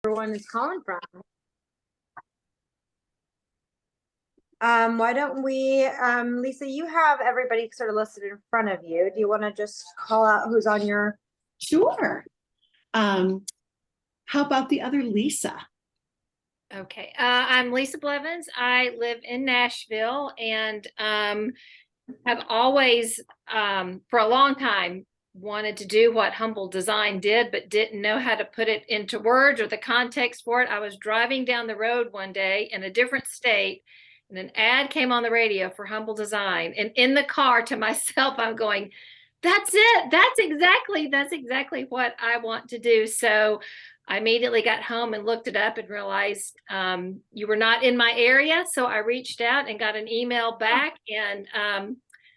everyone is calling from. Why don't we, Lisa, you have everybody sort of listed in front of you. Do you want to just call out who's on your? Sure. How about the other Lisa? Okay, I'm Lisa Blevins. I live in Nashville and have always, for a long time, wanted to do what Humble Design did, but didn't know how to put it into words or the context for it. I was driving down the road one day in a different state, and an ad came on the radio for Humble Design. And in the car to myself, I'm going, that's it. That's exactly what I want to do. So I immediately got home and looked it up and realized you were not in my area. So I reached out and got an email back, and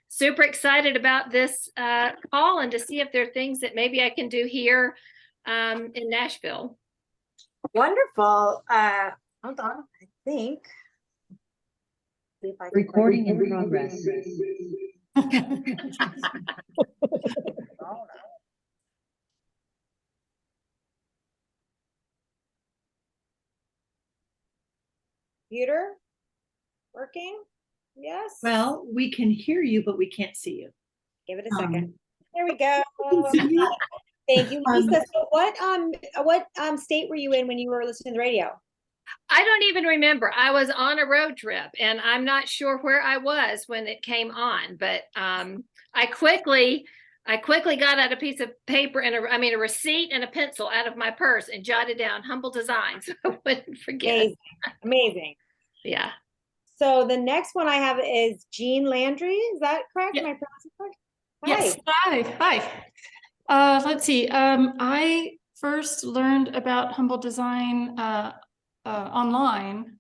super excited about this call and to see if there are things that maybe I can do here in Nashville. Wonderful. Hold on, I think. See if I can Recording in progress. Computer working? Yes. Well, we can hear you, but we can't see you. Give it a second. There we go. See you? Thank you, Lisa. So what state were you in when you were listening to the radio? I don't even remember. I was on a road trip and I'm not sure where I was when it came on, but I quickly got out a piece of paper and a receipt and a pencil out of my purse and jotted down Humble Design so I wouldn't forget. Amazing. Yeah. So the next one I have is Jean Landry. Is that correct? Yeah. Am I pronouncing it correct? Yes. Hi. Let's see. I first learned about Humble Design online.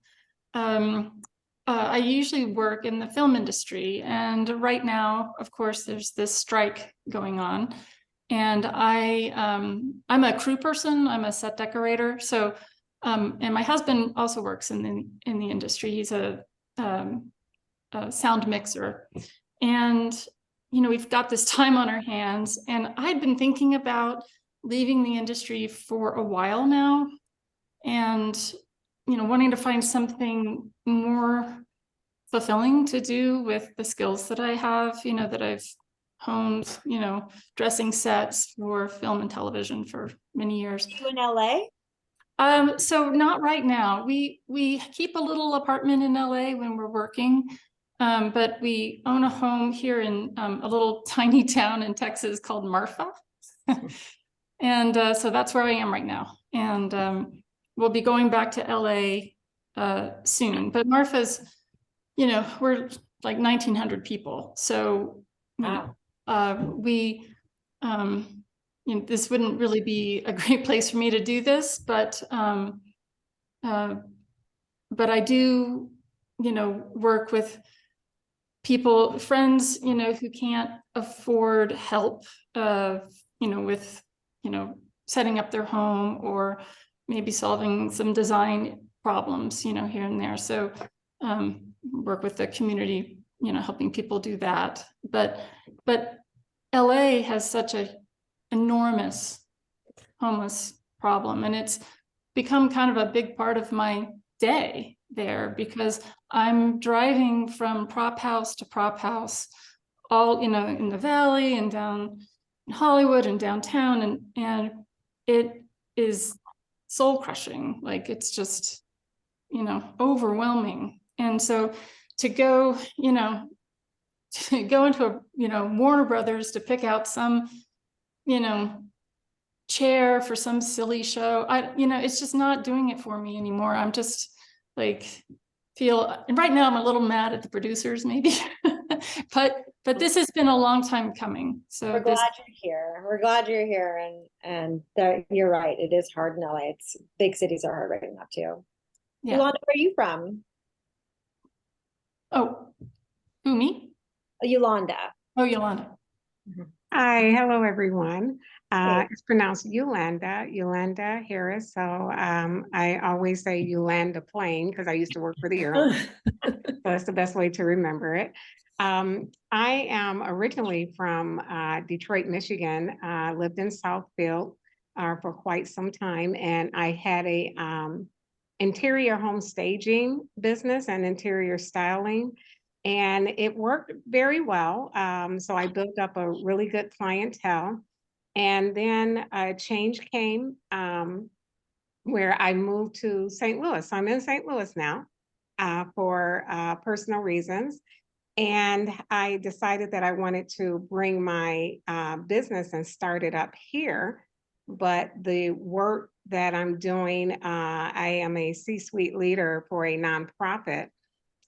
I usually work in the film industry, and right now, of course, there's this strike going on. And I'm a crew person. I'm a set decorator. So, and my husband also works in the industry. He's a sound mixer, and we've got this time on our hands, and I'd been thinking about leaving the industry for a while now, and wanting to find something more fulfilling to do with the skills that I have, that I've honed, dressing sets for film and television for many years. Are you in LA? So not right now. We keep a little apartment in LA when we're working. But we own a home here in a little tiny town in Texas called Marfa. And so that's where I am right now. And we'll be going back to LA soon. But Marfa's, we're like 1,900 people. So Wow. this wouldn't really be a great place for me to do this, but I do, work with people, friends, who can't afford help, with, setting up their home or maybe solving some design problems, here and there. So work with the community, helping people do that. But LA has such a enormous homeless problem, and it's become kind of a big part of my day there, because I'm driving from prop house to prop house, all in the valley and down in Hollywood and downtown, and it is soul crushing. Like, it's just overwhelming. And so to go into a Warner Brothers to pick out some chair for some silly show, it's just not doing it for me anymore. I'm just like right now I'm a little mad at the producers maybe, but this has been a long time coming. So We're glad you're here. We're glad you're here, and you're right. It is hard in LA. It's big cities are hard right now too. Yeah. Yolanda, where are you from? Oh, who, me? Yolanda. Oh, Yolanda. Hi, hello everyone. It's pronounced Yolanda Harris. So I always say Yolanda Plain because I used to work for the airline. So it's the best way to remember it. I am originally from Detroit, Michigan. Lived in Southfield for quite some time, and I had a interior home staging business and interior styling, and it worked very well. So I built up a really good clientele, and then a change came where I moved to St. Louis. So I'm in St. Louis now for personal reasons. And I decided that I wanted to bring my business and start it up here. But the work that I'm doing, I am a C-suite leader for a nonprofit.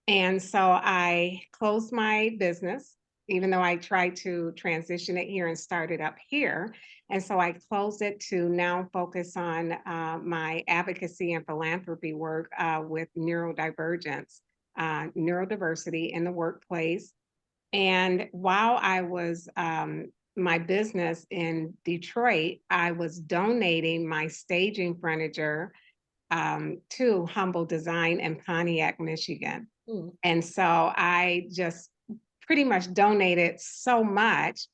And so I closed my business, even though I tried to transition it here and start it up here. And so I closed it to now focus on my advocacy and philanthropy work with neurodivergence, neurodiversity in the workplace. And while I was my business in Detroit, I was donating my staging furniture to Humble Design in Pontiac, Michigan. And so I just pretty much donated so much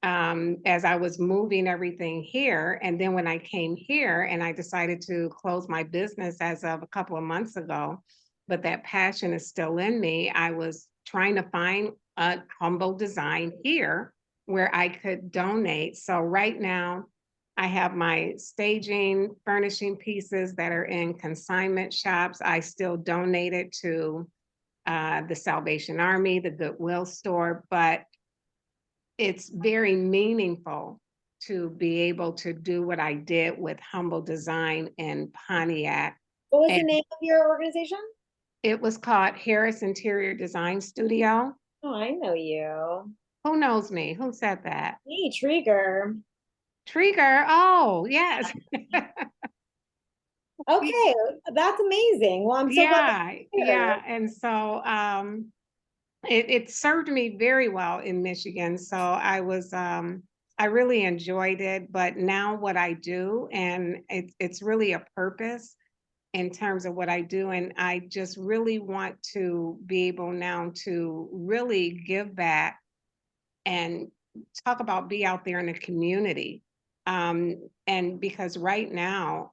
as I was moving everything here. And then when I came here and I decided to close my business as of a couple of months ago, but that passion is still in me, I was trying to find a Humble Design here where I could donate. So right now, I have my staging, furnishing pieces that are in consignment shops. I still donate it to the Salvation Army, the Goodwill store, but it's very meaningful to be able to do what I did with Humble Design in Pontiac. What was the And name of your organization? it was called Harris Interior Design Studio. Oh, I know you. Who knows me? Who said that? Hey, Treger. Treger. Oh, yes. Okay, that's amazing. Well, I'm so glad Yeah, to hear. yeah. And so it served me very well in Michigan. So I really enjoyed it. But now what I do, and it's really a purpose in terms of what I do. And I just really want to be able now to really give back and talk about be out there in the community. And because right now,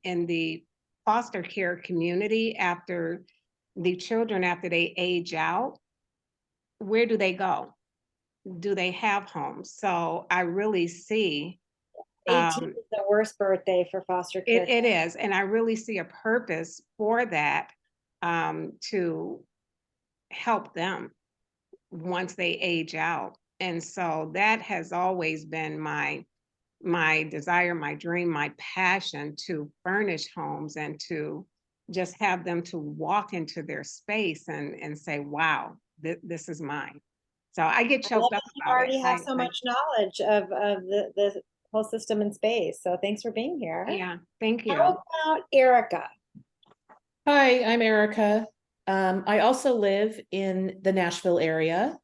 in the foster care community, after the children, after they age out, where do they go? Do they have homes? So I really see 18 is the worst birthday for foster care. it is, and I really see a purpose for that to help them once they age out. And so that has always been my desire, my dream, my passion to furnish homes and to just have them to walk into their space and say, wow, this is mine. So I get I love choked up that you about already it. have so much knowledge of the whole system in space. So thanks for being here. Yeah, thank you. How about Erica? Hi, I'm Erica. I also live in the Nashville area,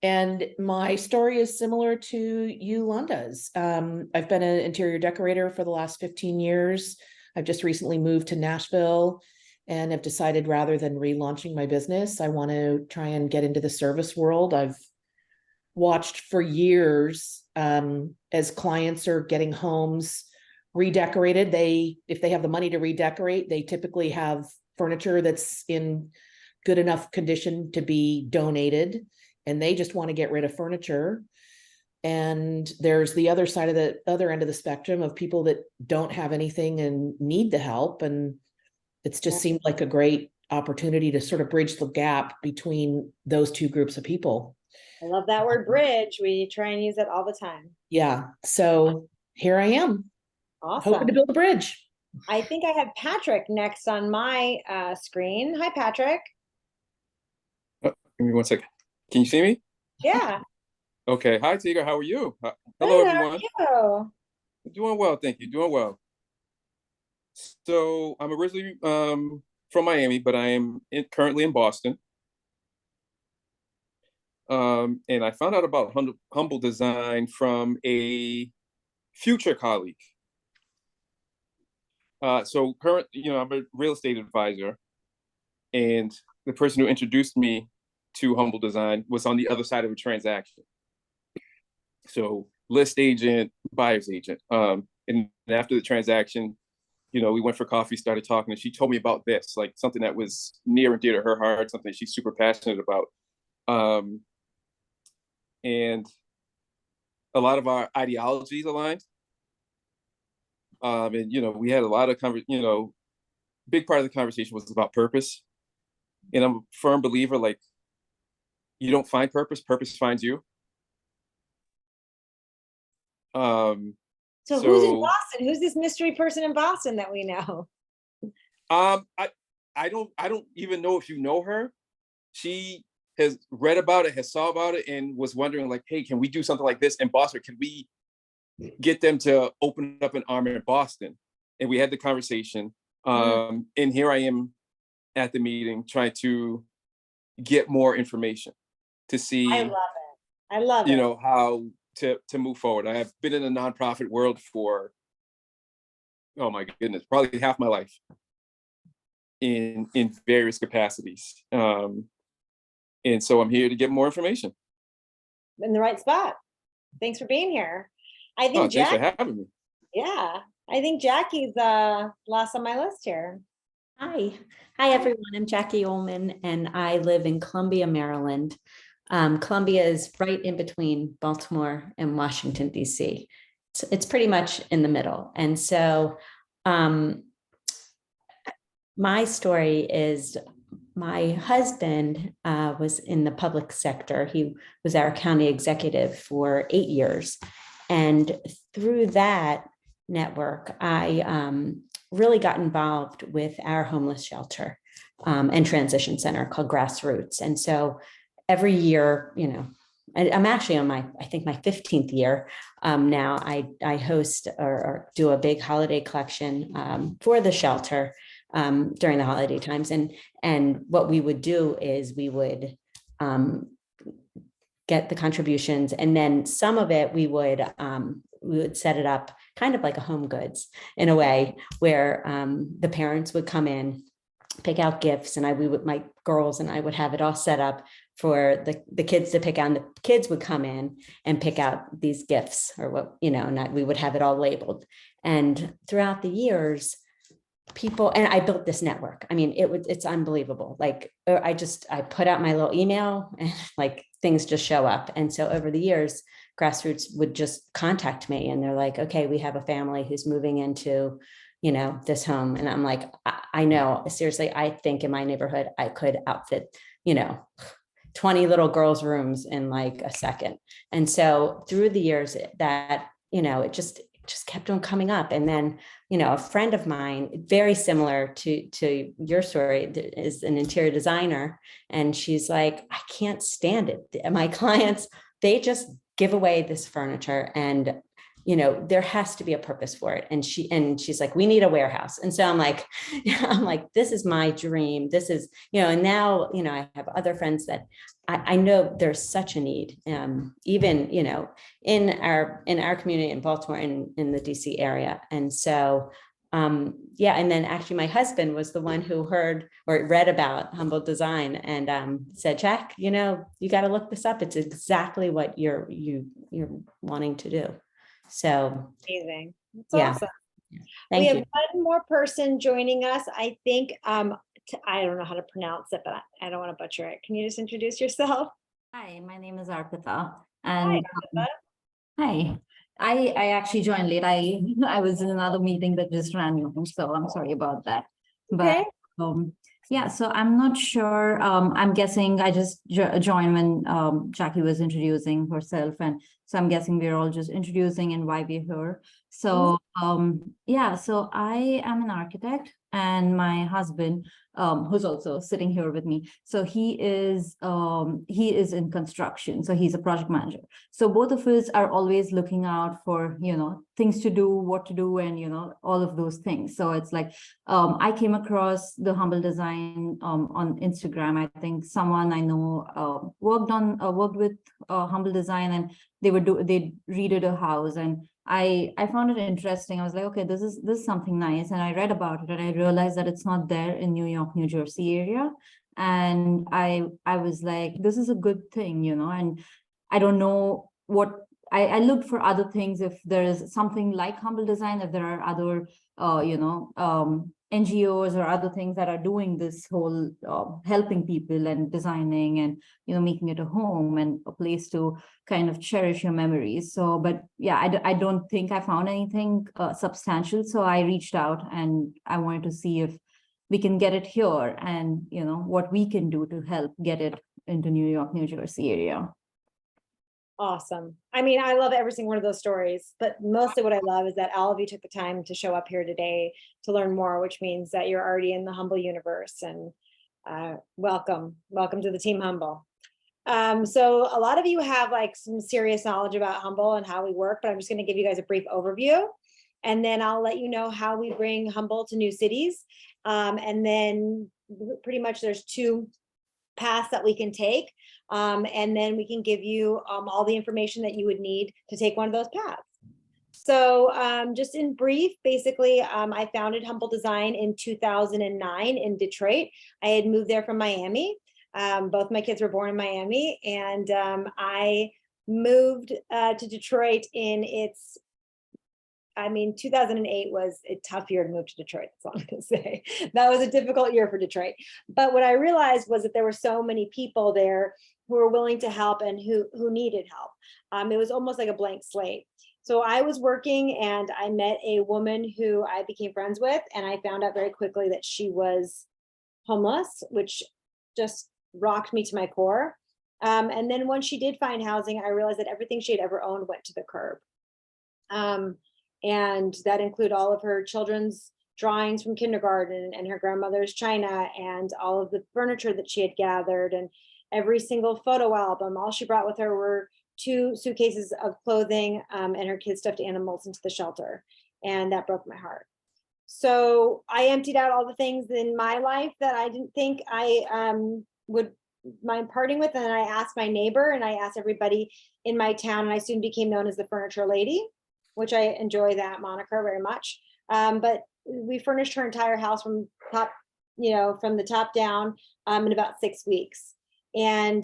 and my story is similar to Yolanda's. I've been an interior decorator for the last 15 years. I've just recently moved to Nashville and have decided rather than relaunching my business, I want to try and get into the service world. I've watched for years as clients are getting homes redecorated. If they have the money to redecorate, they typically have furniture that's in good enough condition to be donated, and they just want to get rid of furniture. And there's the other side of the other end of the spectrum of people that don't have anything and need the help. And it's just seemed like a great opportunity to sort of bridge the gap between those two groups of people. I love that word bridge. We try and use it all the time. Yeah. So here I am. Awesome. Hoping to build a bridge. I think I have Patrick next on my screen. Hi, Patrick. Give me 1 second. Can you see me? Yeah. Okay. Hi, Treger. How are you? Good, Hello, how are everyone. you? Doing well, thank you. Doing well. So I'm originally from Miami, but I am currently in Boston. And I found out about Humble Design from a future colleague. So I'm a real estate advisor, and the person who introduced me to Humble Design was on the other side of a transaction. So list agent, buyer's agent. And after the transaction, you know, we went for coffee, started talking, and she told me about this, like something that was near and dear to her heart, something she's super passionate about. And a lot of our ideologies aligned. And, you know, we had a lot of, big part of the conversation was about purpose. And I'm a firm believer, like, you don't find purpose, purpose finds you. So who's in Boston? Who's this mystery person in Boston that we know? I don't even know if you know her. She has read about it, has saw about it, and was wondering, like, hey, can we do something like this in Boston? Can we get them to open up an arm in Boston? And we had the conversation. And here I am at the meeting trying to get more information to see, I love it. I love it. You know, how to move forward. I have been in the nonprofit world for, oh my goodness, probably half my life in various capacities. And so I'm here to get more information. In the right spot. Thanks for being here. I think Thanks for having me. Yeah, I think Jackie's last on my list here. Hi everyone. I'm Jackie Ullman and I live in Columbia, Maryland. Columbia is right in between Baltimore and Washington, D.C. It's pretty much in the middle. And so my story is my husband was in the public sector. He was our county executive for 8 years. And through that network, I really got involved with our homeless shelter and transition center called Grassroots. And so every year, you know, I'm actually on I think my 15th year now. I host or do a big holiday collection for the shelter during the holiday times. And what we would do is we would get the contributions, and then some of it we would set it up kind of like a Home Goods in a way where the parents would come in, pick out gifts, and my girls and I would have it all set up for the kids to pick out. And the kids would come in and pick out these gifts or what, you know, and we would have it all labeled. And throughout the years, people, and I built this network. I mean, it's unbelievable. Like I put out my little email and like things just show up. And so over the years, Grassroots would just contact me and they're like, okay, we have a family who's moving into, you know, this home. And I'm like, I know, seriously, I think in my neighborhood, I could outfit, you know, 20 little girls' rooms in like a second. And so through the years that, you know, it just kept on coming up. And then, you know, a friend of mine, very similar to your story, is an interior designer. And she's like, I can't stand it. My clients, they just give away this furniture and, you know, there has to be a purpose for it. And she's like, we need a warehouse. And so I'm like, this is my dream. This is, you know, and now, you know, I have other friends that I know there's such a need, even, you know, in our community in Baltimore and in the DC area. And so, yeah. And then actually my husband was the one who heard or read about Humble Design and said, Jack, you know, you got to look this up. It's exactly what you're wanting to do. So Amazing. That's yeah. awesome. Thank we you. have one more person joining us. I think, I don't know how to pronounce it, but I don't want to butcher it. Can you just introduce yourself? Hi, my name is Arpita. Hi, And Arpita. hi. I actually joined late. I was in another meeting that just ran long, so I'm sorry about that. Okay. But yeah, so I'm not sure. I'm guessing I just joined when Jackie was introducing herself, and so I'm guessing we're all just introducing and why we're here. So yeah, so I am an architect, and my husband, who's also sitting here with me, so he is in construction, so he's a project manager. So both of us are always looking out for, you know, things to do, what to do, and, you know, all of those things. So it's like I came across the Humble Design on Instagram. I think someone I know worked with Humble Design, and they redid a house, and I found it interesting. I was like, okay, this is something nice. And I read about it and I realized that it's not there in New York, New Jersey area. And I was like, this is a good thing, you know, and I don't know what I looked for other things, if there is something like Humble Design, if there are other, NGOs or other things that are doing this whole helping people and designing and, making it a home and a place to kind of cherish your memories. So, but yeah, I don't think I found anything substantial. So I reached out and I wanted to see if we can get it here and, what we can do to help get it into New York, New Jersey area. Awesome. I mean, I love every single one of those stories, but mostly what I love is that all of you took the time to show up here today to learn more, which means that you're already in the Humble universe, and welcome to the team Humble. So a lot of you have like some serious knowledge about Humble and how we work, but I'm just going to give you guys a brief overview, and then I'll let you know how we bring Humble to new cities. And then pretty much there's two paths that we can take. And then we can give you all the information that you would need to take one of those paths. So just in brief, basically, I founded Humble Design in 2009 in Detroit. I had moved there from Miami. Both my kids were born in Miami, and I moved to Detroit in 2008 was a tough year to move to Detroit. That's all I'm going to say. That was a difficult year for Detroit. But what I realized was that there were so many people there who were willing to help and who needed help. It was almost like a blank slate. So I was working and I met a woman who I became friends with, and I found out very quickly that she was homeless, which just rocked me to my core. And then when she did find housing, I realized that everything she had ever owned went to the curb. And that included all of her children's drawings from kindergarten and her grandmother's china and all of the furniture that she had gathered and every single photo album. All she brought with her were 2 suitcases of clothing and her kids' stuffed animals into the shelter. And that broke my heart. So I emptied out all the things in my life that I didn't think I would mind parting with. And I asked my neighbor and I asked everybody in my town, and I soon became known as the Furniture Lady, which I enjoy that moniker very much. But we furnished her entire house from the top down in about 6 weeks. And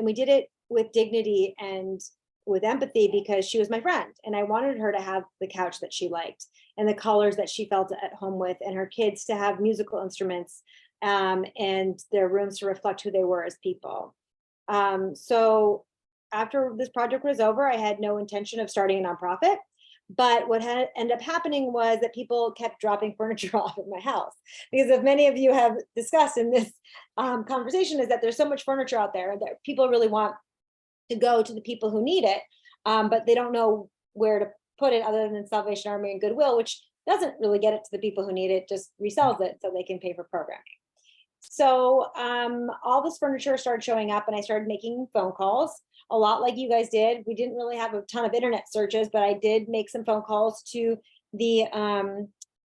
we did it with dignity and with empathy because she was my friend. And I wanted her to have the couch that she liked and the colors that she felt at home with, and her kids to have musical instruments and their rooms to reflect who they were as people. So after this project was over, I had no intention of starting a nonprofit. But what had ended up happening was that people kept dropping furniture off at my house. Because if many of you have discussed in this conversation, is that there's so much furniture out there that people really want to go to the people who need it, but they don't know where to put it other than Salvation Army and Goodwill, which doesn't really get it to the people who need it, just resells it so they can pay for programming. So all this furniture started showing up, and I started making phone calls, a lot like you guys did. We didn't really have a ton of internet searches, but I did make some phone calls to the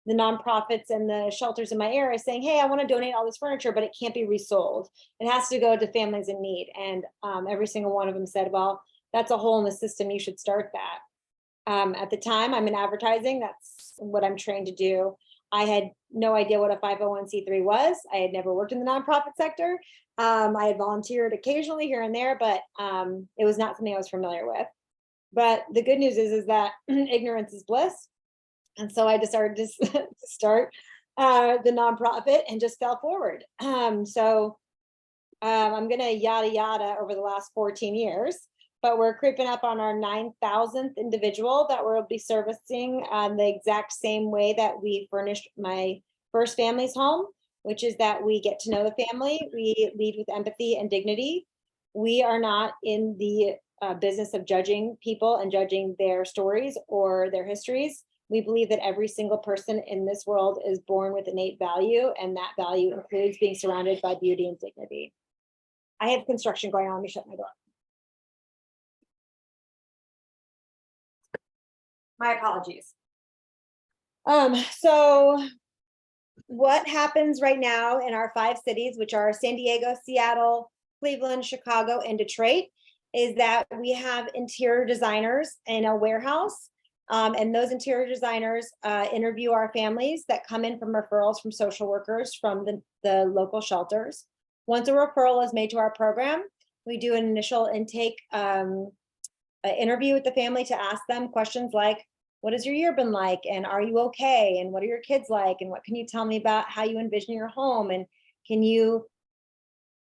nonprofits and the shelters in my area saying, hey, I want to donate all this furniture, but it can't be resold. It has to go to families in need. And every single one of them said, well, that's a hole in the system. You should start that. At the time, I'm in advertising. That's what I'm trained to do. I had no idea what a 501c3 was. I had never worked in the nonprofit sector. I had volunteered occasionally here and there, but it was not something I was familiar with. But the good news is that ignorance is bliss. And so I decided to start the nonprofit and just fell forward. So I'm going to yada yada over the last 14 years. But we're creeping up on our 9,000th individual that we'll be servicing the exact same way that we furnished my first family's home, which is that we get to know the family. We lead with empathy and dignity. We are not in the business of judging people and judging their stories or their histories. We believe that every single person in this world is born with innate value, and that value includes being surrounded by beauty and dignity. I have construction going on. Let me shut my door. My apologies. So what happens right now in our 5 cities, which are San Diego, Seattle, Cleveland, Chicago, and Detroit, is that we have interior designers in a warehouse. And those interior designers interview our families that come in from referrals from social workers from the local shelters. Once a referral is made to our program, we do an initial intake interview with the family to ask them questions like, what has your year been like? And are you okay? And what are your kids like? And what can you tell me about how you envision your home? And can you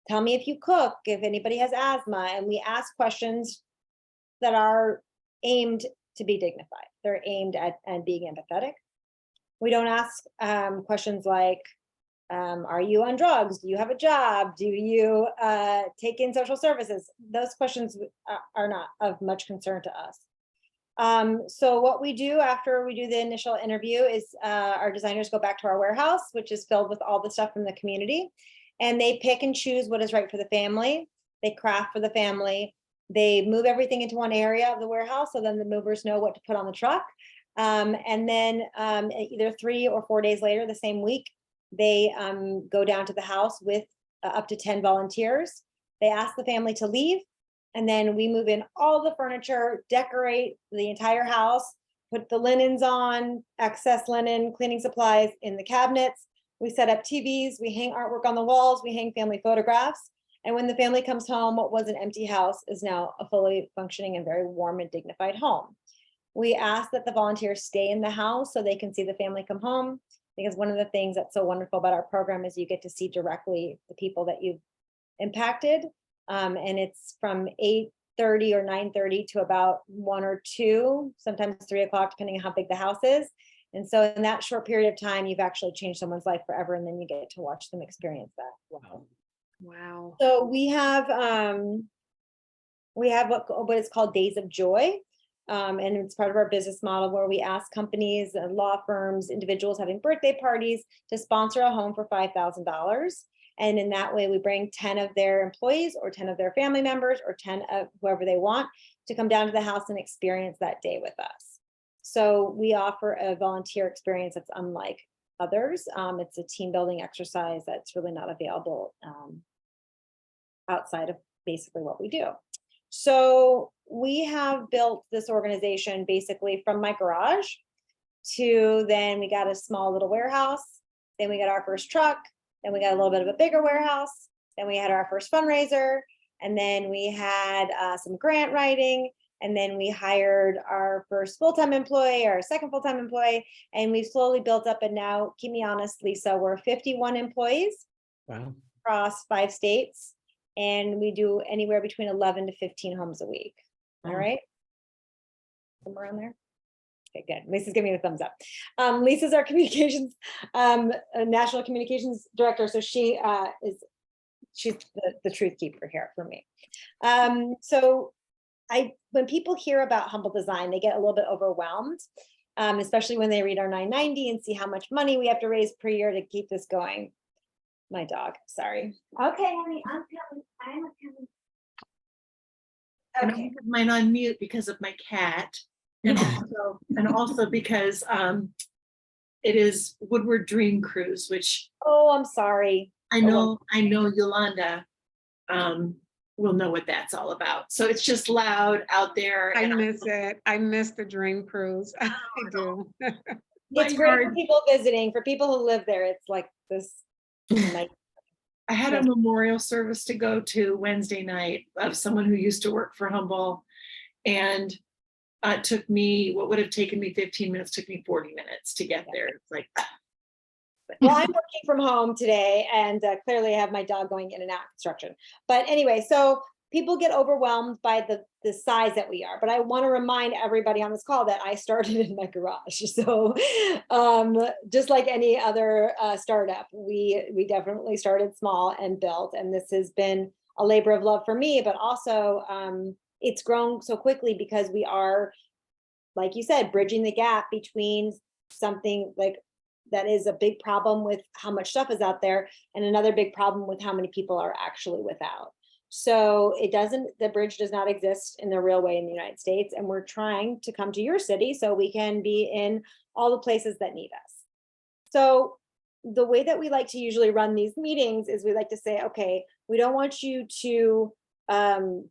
tell me if you cook, if anybody has asthma? And we ask questions that are aimed to be dignified. They're aimed at being empathetic. We don't ask questions like, are you on drugs? Do you have a job? Do you take in social services? Those questions are not of much concern to us. So what we do after we do the initial interview is our designers go back to our warehouse, which is filled with all the stuff from the community, and they pick and choose what is right for the family. They craft for the family. They move everything into one area of the warehouse, so then the movers know what to put on the truck. And then either 3 or 4 days later, the same week, they go down to the house with up to 10 volunteers. They ask the family to leave, and then we move in all the furniture, decorate the entire house, put the linens on, excess linen, cleaning supplies in the cabinets. We set up TVs, we hang artwork on the walls, we hang family photographs. And when the family comes home, what was an empty house is now a fully functioning and very warm and dignified home. We ask that the volunteers stay in the house so they can see the family come home, because one of the things that's so wonderful about our program is you get to see directly the people that you've impacted. And it's from 8:30 or 9:30 to about 1 or 2, sometimes 3 o'clock, depending on how big the house is. And so in that short period of time, you've actually changed someone's life forever, and then you get to watch them experience that. Wow. Wow. So we have what is called Days of Joy. And it's part of our business model where we ask companies and law firms, individuals having birthday parties to sponsor a home for $5,000. And in that way, we bring 10 of their employees or 10 of their family members or 10 of whoever they want to come down to the house and experience that day with us. So we offer a volunteer experience that's unlike others. It's a team building exercise that's really not available outside of basically what we do. So we have built this organization basically from my garage to then we got a small little warehouse. Then we got our first truck. Then we got a little bit of a bigger warehouse. Then we had our first fundraiser. And then we had some grant writing. And then we hired our first full-time employee, our second full-time employee. And we slowly built up. And now, keep me honest, Lisa, we're 51 employees. Wow. Across 5 states. And we do anywhere between 11 to 15 homes a week. All right. Somewhere around there. Okay, good. Lisa's giving me the thumbs up. Lisa's our communications, national communications director. So she's the truth keeper here for me. So when people hear about Humble Design, they get a little bit overwhelmed, especially when they read our 990 and see how much money we have to raise per year to keep this going. My dog, sorry. Okay, honey, I'm coming. I'm coming. And I have mine on mute because of my cat. And also because it is Woodward Dream Cruise, which Oh, I'm sorry. I know Yolanda will know what that's all about. So it's just loud out there. I and miss it. I miss the dream cruise. I do. It's great for people visiting. For people who live there, it's like this night. I had a memorial service to go to Wednesday night of someone who used to work for Humble, and it took me, what would have taken me 15 minutes, took me 40 minutes to get there. It's like, Well, I'm working from home today, and clearly I have my dog going in and out of construction. But anyway, so people get overwhelmed by the size that we are. But I want to remind everybody on this call that I started in my garage. So just like any other startup, we definitely started small and built. And this has been a labor of love for me, but also it's grown so quickly because we are, like you said, bridging the gap between something like that is a big problem with how much stuff is out there and another big problem with how many people are actually without. So the bridge does not exist in the real way in the United States. And we're trying to come to your city so we can be in all the places that need us. So the way that we like to usually run these meetings is we like to say, okay, we don't want you to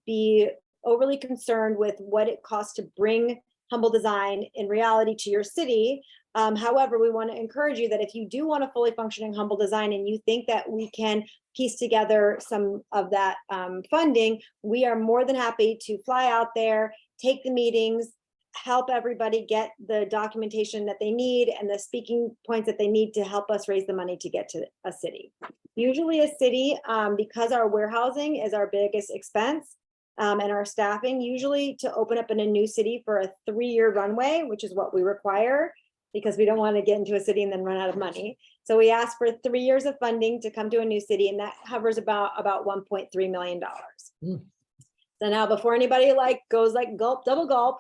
be overly concerned with what it costs to bring Humble Design in reality to your city. However, we want to encourage you that if you do want a fully functioning Humble Design and you think that we can piece together some of that funding, we are more than happy to fly out there take the meetings, help everybody get the documentation that they need and the speaking points that they need to help us raise the money to get to a city. Usually a city, because our warehousing is our biggest expense, and our staffing, usually to open up in a new city for a 3-year runway, which is what we require, because we don't want to get into a city and then run out of money. So we ask for 3 years of funding to come to a new city, and that covers about $1.3 million. So now, before anybody goes gulp, double gulp,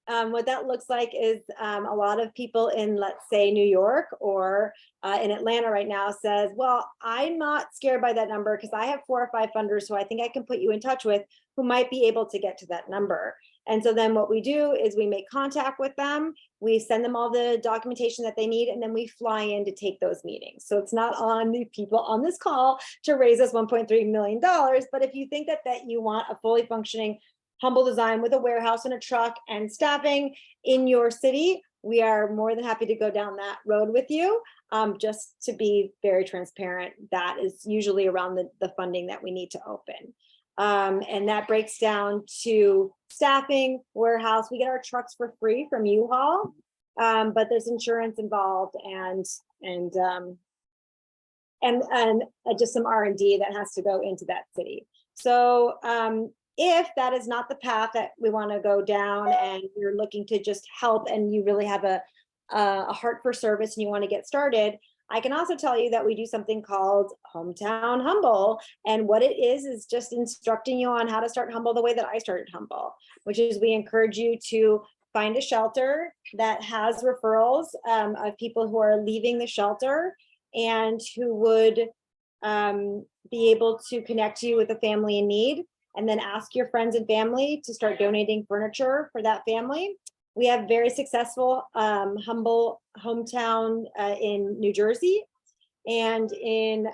what that looks like is a lot of people in, let's say, New York or in Atlanta right now says, well, I'm not scared by that number because I have 4 or 5 funders who I think I can put you in touch with who might be able to get to that number. And so then what we do is we make contact with them, we send them all the documentation that they need, and then we fly in to take those meetings. So it's not on the people on this call to raise us $1.3 million, but if you think that you want a fully functioning Humble Design with a warehouse and a truck and staffing in your city, we are more than happy to go down that road with you. Just to be very transparent, that is usually around the funding that we need to open. And that breaks down to staffing, warehouse. We get our trucks for free from U-Haul, but there's insurance involved and just some R&D that has to go into that city. So if that is not the path that we want to go down and you're looking to just help and you really have a heart for service and you want to get started, I can also tell you that we do something called Hometown Humble. And what it is just instructing you on how to start Humble the way that I started Humble, which is we encourage you to find a shelter that has referrals of people who are leaving the shelter and who would be able to connect you with a family in need, and then ask your friends and family to start donating furniture for that family. We have very successful Humble Hometown in New Jersey, and in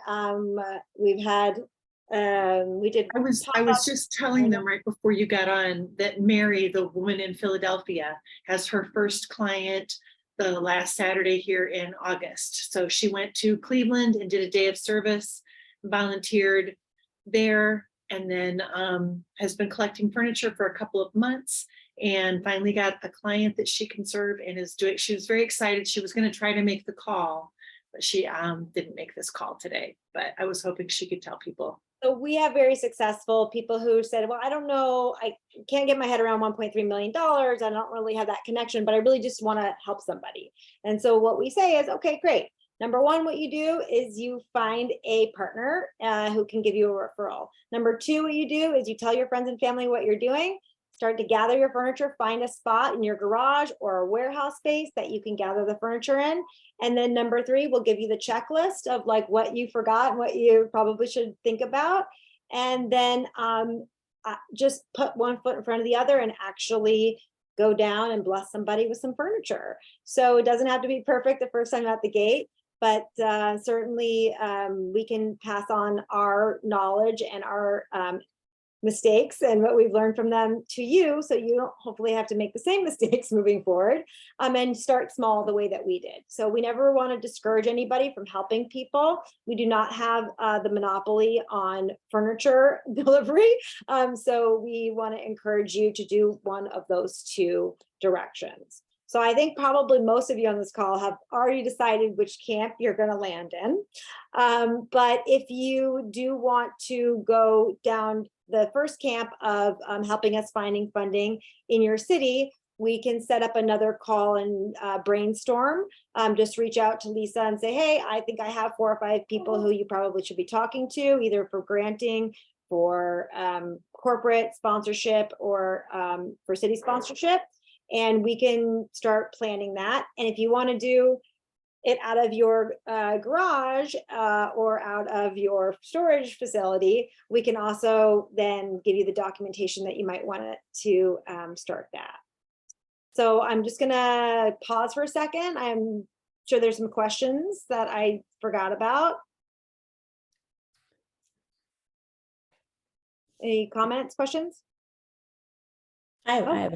we've had we did. I was just telling them right before you got on that Mary, the woman in Philadelphia, has her first client the last Saturday here in August. So she went to Cleveland and did a day of service, volunteered there, and then has been collecting furniture for a couple of months and finally got a client that she can serve and is doing. She was very excited. She was going to try to make the call, but she didn't make this call today, but I was hoping she could tell people. So we have very successful people who said, well, I don't know, I can't get my head around $1.3 million. I don't really have that connection, but I really just want to help somebody. And so what we say is, okay, great. Number one, what you do is you find a partner who can give you a referral. Number two, what you do is you tell your friends and family what you're doing, start to gather your furniture, find a spot in your garage or a warehouse space that you can gather the furniture in. And then number three, we'll give you the checklist of like what you forgot and what you probably should think about. And then just put one foot in front of the other and actually go down and bless somebody with some furniture. So it doesn't have to be perfect the first time out the gate, but certainly we can pass on our knowledge and our mistakes and what we've learned from them to you, so you don't hopefully have to make the same mistakes moving forward, and start small the way that we did. So we never want to discourage anybody from helping people. We do not have the monopoly on furniture delivery, so we want to encourage you to do one of those two directions. So I think probably most of you on this call have already decided which camp you're going to land in. But if you do want to go down the first camp of helping us finding funding in your city, we can set up another call and brainstorm. Just reach out to Lisa and say, hey, I think I have 4 or 5 people who you probably should be talking to, either for granting, for corporate sponsorship, or for city sponsorship. And we can start planning that. And if you want to do it out of your garage or out of your storage facility, we can also then give you the documentation that you might want to start that. So I'm just gonna pause for a second. I'm sure there's some questions that I forgot about. Any comments, questions? I have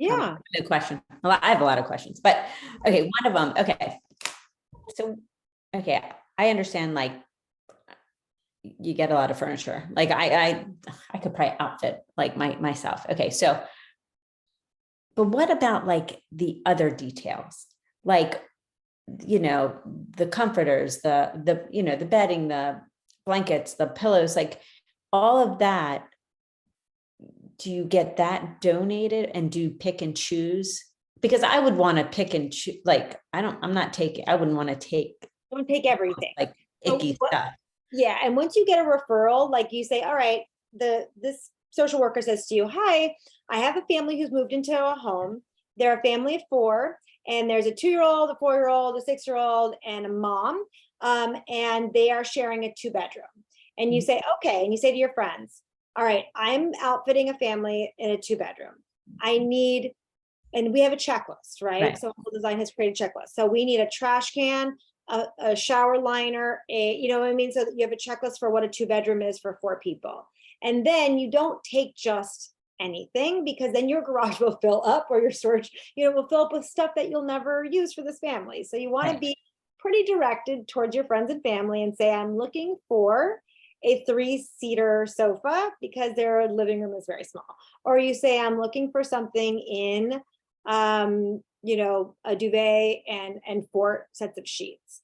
Yeah. a question. Well, I have a lot of questions, but okay, one of them. Okay. So, okay, I understand, like, you get a lot of furniture. Like I could probably outfit like myself. Okay, so But what about like the other details? Like, the comforters, the bedding, the blankets, the pillows, like all of that. Do you get that donated, and do you pick and choose? Because I would want to pick and choose, like, I wouldn't want to take Don't take everything. like So icky what- stuff. Yeah, and once you get a referral, like you say, all right, this social worker says to you, hi, I have a family who's moved into a home. They're a family of 4, and there's a 2-year-old, a 4-year-old, a 6-year-old, and a mom. And they are sharing a 2-bedroom. And you say, okay, and you say to your friends, all right, I'm outfitting a family in a 2-bedroom. I need, and we have a checklist, right? Right. So Humble Design has created a checklist. So we need a trash can, a shower liner, you know what I mean? So that you have a checklist for what a 2-bedroom is for 4 people. And then you don't take just anything, because then your garage will fill up, or your storage, will fill up with stuff that you'll never use for this family. So you want Right. to be pretty directed towards your friends and family and say, I'm looking for a 3-seater sofa because their living room is very small. Or you say, I'm looking for something in, a duvet and 4 sets of sheets.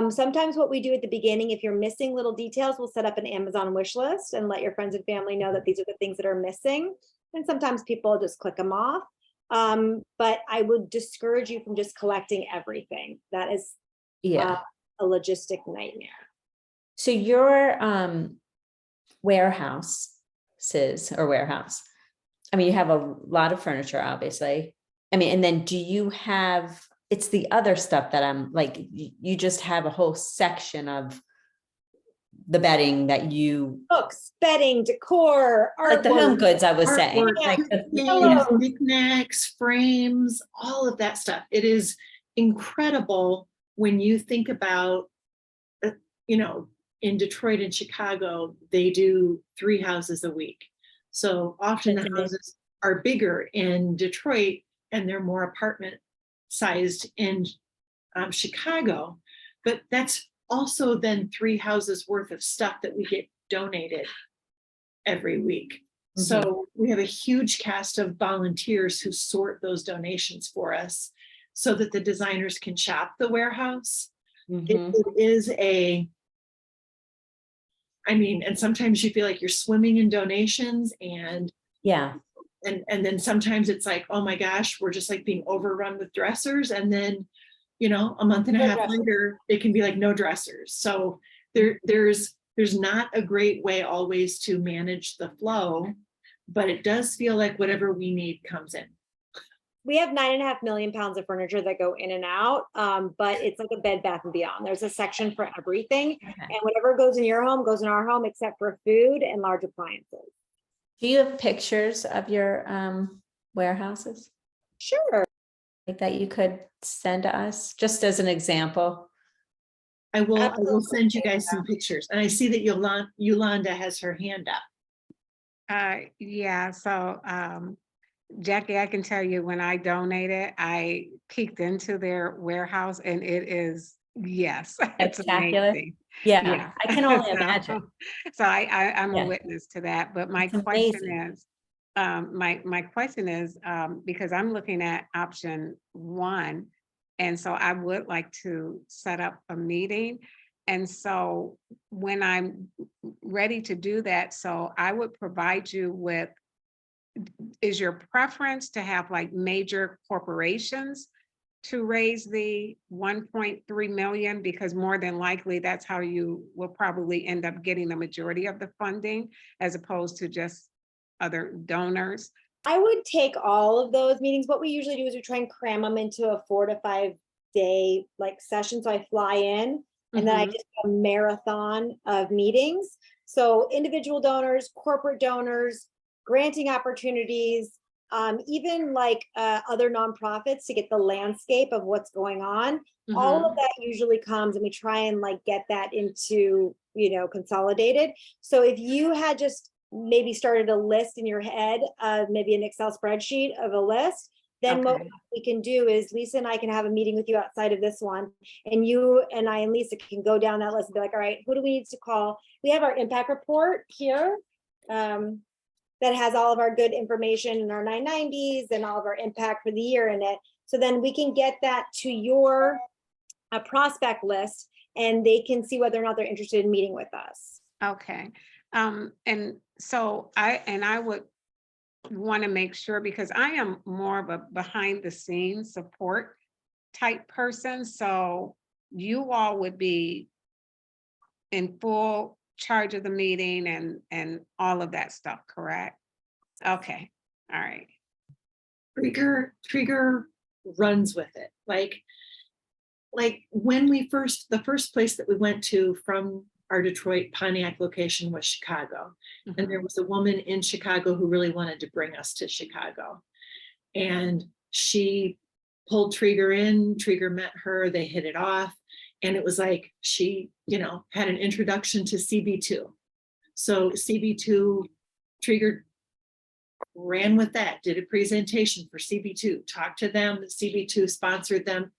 Sometimes what we do at the beginning, if you're missing little details, we'll set up an Amazon wish list and let your friends and family know that these are the things that are missing. And sometimes people just click them off. But I would discourage you from just collecting everything. That is Yeah. a logistic nightmare. So your warehouse, I mean, you have a lot of furniture, obviously. I mean, and then do you have, it's the other stuff that I'm like, you just have a whole section of the bedding that you, Books, bedding, decor, like the home goods, I was saying. Artwork, Like pillows. knickknacks, frames, all of that stuff. It is incredible when you think about, in Detroit and Chicago, they do 3 houses a week. So often That's the amazing. houses are bigger in Detroit and they're more apartment sized in Chicago. But that's also then 3 houses worth of stuff that we get donated every week. So we have a huge cast of volunteers who sort those donations for us so that the designers can shop the warehouse. Mhm. It is and sometimes you feel like you're swimming in donations, and Yeah. then sometimes it's like, oh my gosh, we're just like being overrun with dressers. And then, a month and a No half dressers. later, it can be like no dressers. So there's not a great way always to manage the flow, but it does feel like whatever we need comes in. We have 9.5 million pounds of furniture that go in and out, but it's like a Bed Bath and Beyond. There's a section for everything, Okay. and whatever goes in your home goes in our home, except for food and large appliances. Do you have pictures of your warehouses Sure. like that you could send to us, just as an example? I will Absolutely. send you guys some pictures. And I see that Yolanda has her hand up. Yeah, so Jackie, I can tell you, when I donated, I peeked into their warehouse, and it is, yes, it's Spectacular. amazing. Yeah, I can only So- imagine. So I'm Yeah. a witness to that, but my It's question amazing. is, my question is, because I'm looking at option 1, and so I would like to set up a meeting. And so when I'm ready to do that, so I would provide you with, is your preference to have like major corporations to raise the 1.3 million? Because more than likely, that's how you will probably end up getting the majority of the funding, as opposed to just other donors. I would take all of those meetings. What we usually do is we try and cram them into a 4 to 5 day session. So I fly in, and then I just do a marathon of meetings. So individual donors, corporate donors, granting opportunities, even other nonprofits, to get the landscape of what's going on. All of that usually comes, and we try and get that into, consolidated. So if you had just maybe started a list in your head, maybe an Excel spreadsheet of a list, then what Okay. we can do is Lisa and I can have a meeting with you outside of this one, and you and I and Lisa can go down that list and be like, all right, who do we need to call? We have our impact report here. that has all of our good information and our 990s and all of our impact for the year in it. So then we can get that to your prospect list, and they can see whether or not they're interested in meeting with us. Okay. And so I would want to make sure, because I am more of a behind the scenes support type person. So you all would be in full charge of the meeting and all of that stuff, correct? Okay. All right. Treger runs with it. Like when the first place that we went to from our Detroit Pontiac location was Chicago. And there was a woman in Chicago who really wanted to bring us to Chicago. And she pulled Treger in, Treger met her, they hit it off. And it was like she, had an introduction to CB2. So CB2, Treger ran with that, did a presentation for CB2, talked to them. CB2 sponsored them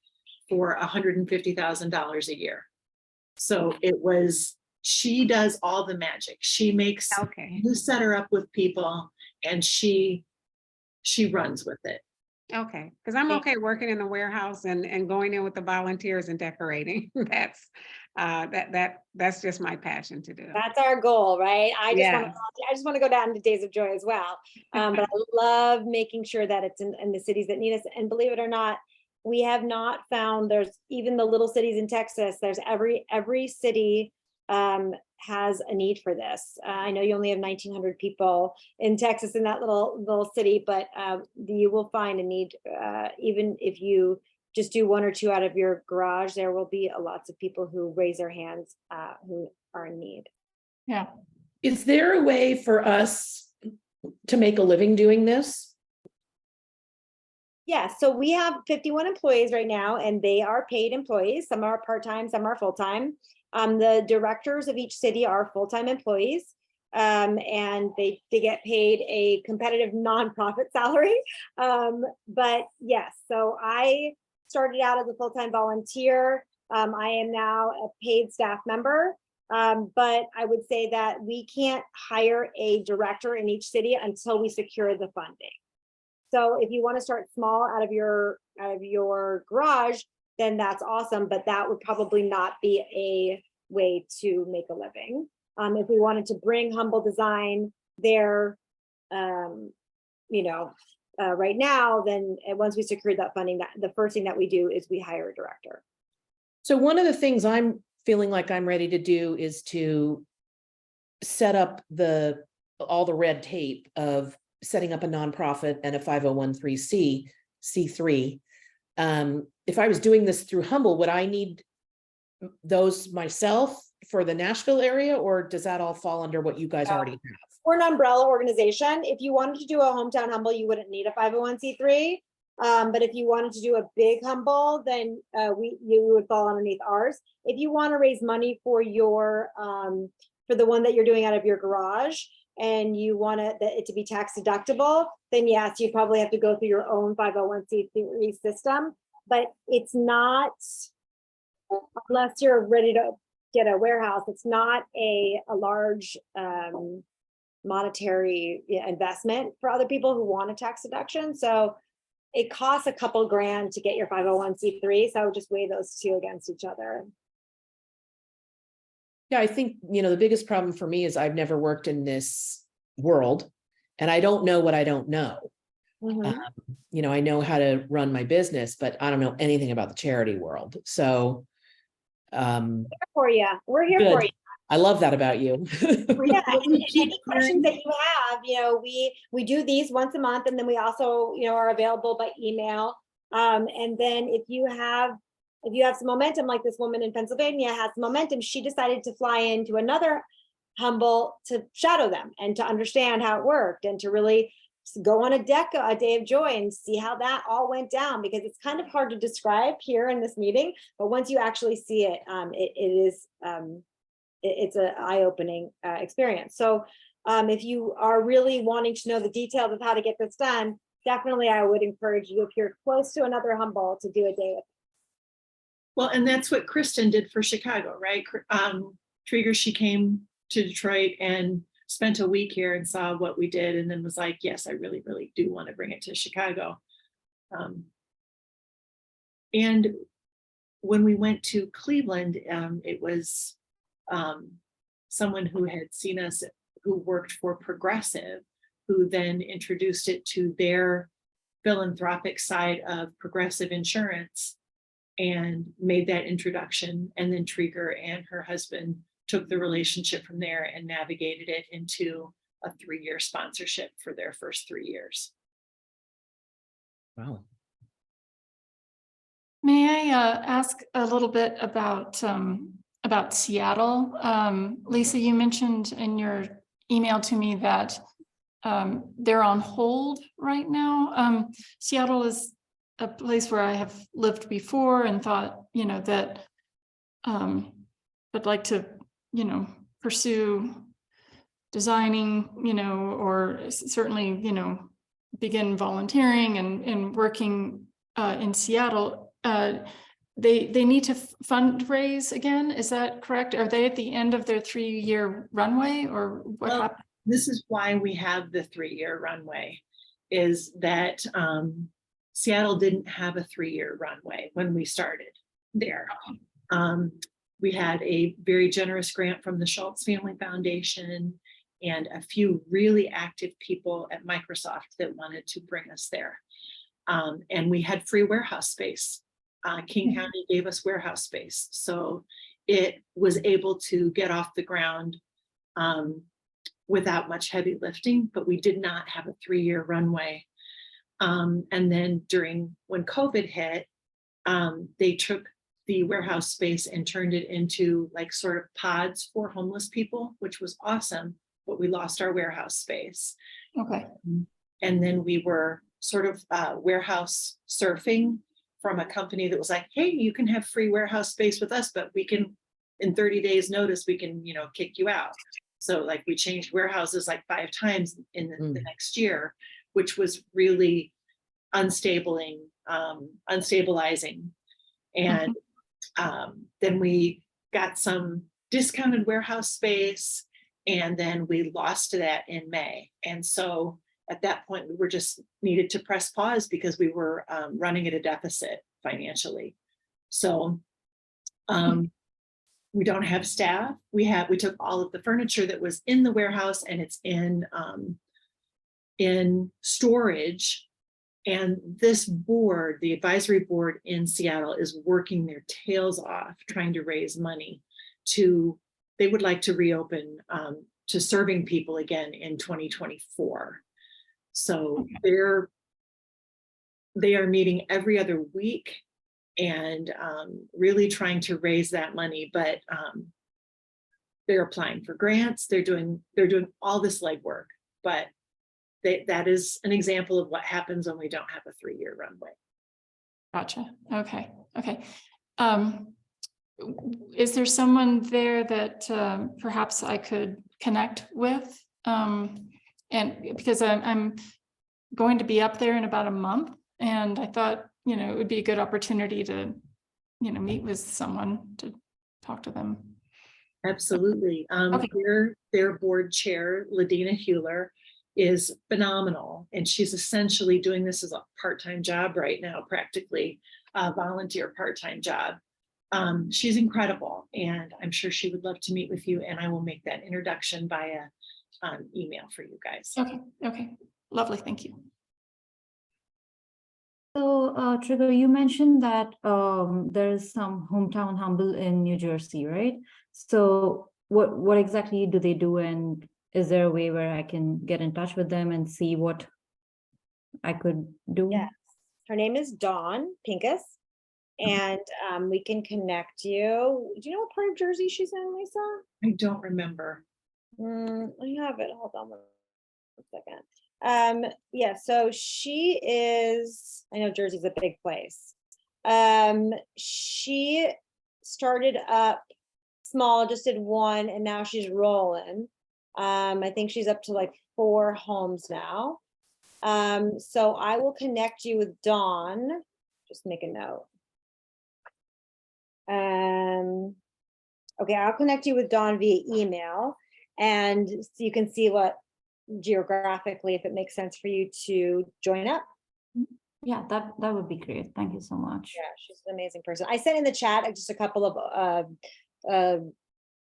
for $150,000 a year. So she does all the magic. She makes, you set her up with people, and she runs with it. Okay, because I'm okay working in the warehouse and going in with the volunteers and decorating. That's just my passion to do. That's our goal, right? I just want to go down to Days of Joy as well. But I love making sure that it's in the cities that need us. And believe it or not, we have not found, there's even the little cities in Texas, there's every city has a need for this. I know you only have 1,900 people in Texas in that little city, but you will find a need. Even if you just do 1 or 2 out of your garage, there will be lots of people who raise their hands who are in need. Yeah. Is there a way for us to make a living doing this? Yeah, so we have 51 employees right now, and they are paid employees. Some are part-time, some are full-time. The directors of each city are full-time employees, and they get paid a competitive nonprofit salary. But yes, so I started out as a full-time volunteer. I am now a paid staff member, but I would say that we can't hire a director in each city until we secure the funding. So if you want to start small out of your garage, then that's awesome, but that would probably not be a way to make a living. If we wanted to bring Humble Design there, right now, then once we secured that funding, the first thing that we do is we hire a director. So one of the things I'm feeling like I'm ready to do is to set up all the red tape of setting up a nonprofit and a 501c3. If I was doing this through Humble, would I need those myself for the Nashville area, or does that all fall under what you guys already have? We're an umbrella organization. If you wanted to do a hometown Humble, you wouldn't need a 501c3. But if you wanted to do a big Humble, then you would fall underneath ours. If you want to raise money for your for the one that you're doing out of your garage, and you want it to be tax deductible, then yes, you probably have to go through your own 501c3 system. But it's not, unless you're ready to get a warehouse, it's not a large monetary investment for other people who want a tax deduction. So it costs a couple grand to get your 501c3. So I would just weigh those two against each other. Yeah, I think, the biggest problem for me is I've never worked in this world, and I don't know what I don't know. Mm-hmm. I know how to run my business, but I don't know anything about the charity world. So for you. We're here good. For you. I love that about you. Yeah, and any questions that you have, we do these once a month, and then we also, are available by email. And then if you have some momentum, like this woman in Pennsylvania has some momentum, she decided to fly into another Humble to shadow them and to understand how it worked, and to really go on a day of joy and see how that all went down, because it's kind of hard to describe here in this meeting, but once you actually see it, it's an eye-opening experience. So if you are really wanting to know the details of how to get this done, definitely I would encourage you, if you're close to another Humble, to do a day with. Well, and that's what Kristen did for Chicago, right? Treger, she came to Detroit and spent a week here and saw what we did, and then was like, yes, I really, really do want to bring it to Chicago. And when we went to Cleveland, it was someone who had seen us, who worked for Progressive, who then introduced it to their philanthropic side of Progressive Insurance and made that introduction. And then Treger and her husband took the relationship from there and navigated it into a 3-year sponsorship for their first 3 years. Wow. May I ask a little bit about Seattle? Lisa, you mentioned in your email to me that they're on hold right now. Seattle is a place where I have lived before and thought, that I'd like to, pursue designing, or certainly, begin volunteering and working in Seattle. They need to fundraise again. Is that correct? Are they at the end of their 3-year runway, or what happened? This is why we have the 3-year runway, is that Seattle didn't have a 3-year runway when we started there. We had a very generous grant from the Schultz Family Foundation and a few really active people at Microsoft that wanted to bring us there. And we had free warehouse space. King County gave us warehouse space. So it was able to get off the ground without much heavy lifting, but we did not have a 3-year runway. And then when COVID hit, they took the warehouse space and turned it into like sort of pods for homeless people, which was awesome, but we lost our warehouse space. Okay. And then we were sort of warehouse surfing from a company that was like, hey, you can have free warehouse space with us, but we can, in 30 days notice, we can, kick you out. So like we changed warehouses like 5 times in the next year, which was really unstabilizing. And then we got some discounted warehouse space, and then we lost that in May. And so at that point, we were just needed to press pause because we were running at a deficit financially. So we don't have staff. We took all of the furniture that was in the warehouse and it's in storage. And this board, the advisory board in Seattle, is working their tails off trying to raise money they would like to reopen to serving people again in 2024. So they are meeting every other week and really trying to raise that money, but they're applying for grants. They're doing all this legwork, but that is an example of what happens when we don't have a 3-year runway. Gotcha. Okay. Is there someone there that perhaps I could connect with? And because I'm going to be up there in about a month, and I thought, it would be a good opportunity to, meet with someone to talk to them. Absolutely. Okay. Their board chair, Ladina Hewler, is phenomenal. And she's essentially doing this as a part-time job right now, practically a volunteer part-time job. She's incredible, and I'm sure she would love to meet with you, and I will make that introduction via email for you guys. Okay. Lovely. Thank you. So, Treger, you mentioned that there's some Hometown Humble in New Jersey, right? So what exactly do they do, and is there a way where I can get in touch with them and see what I could do? Yes. Her name is Dawn Pincus, and we can connect you. Do you know what part of Jersey she's in, Lisa? I don't remember. I have it. Hold on one second. Yeah, so she is, I know Jersey's a big place. She started up small, just did 1, and now she's rolling. I think she's up to like 4 homes now. So I will connect you with Dawn. Just make a note. Okay, I'll connect you with Dawn via email. And so you can see what geographically, if it makes sense for you to join up. Yeah, that would be great. Thank you so much. Yeah, she's an amazing person. I sent in the chat just a couple of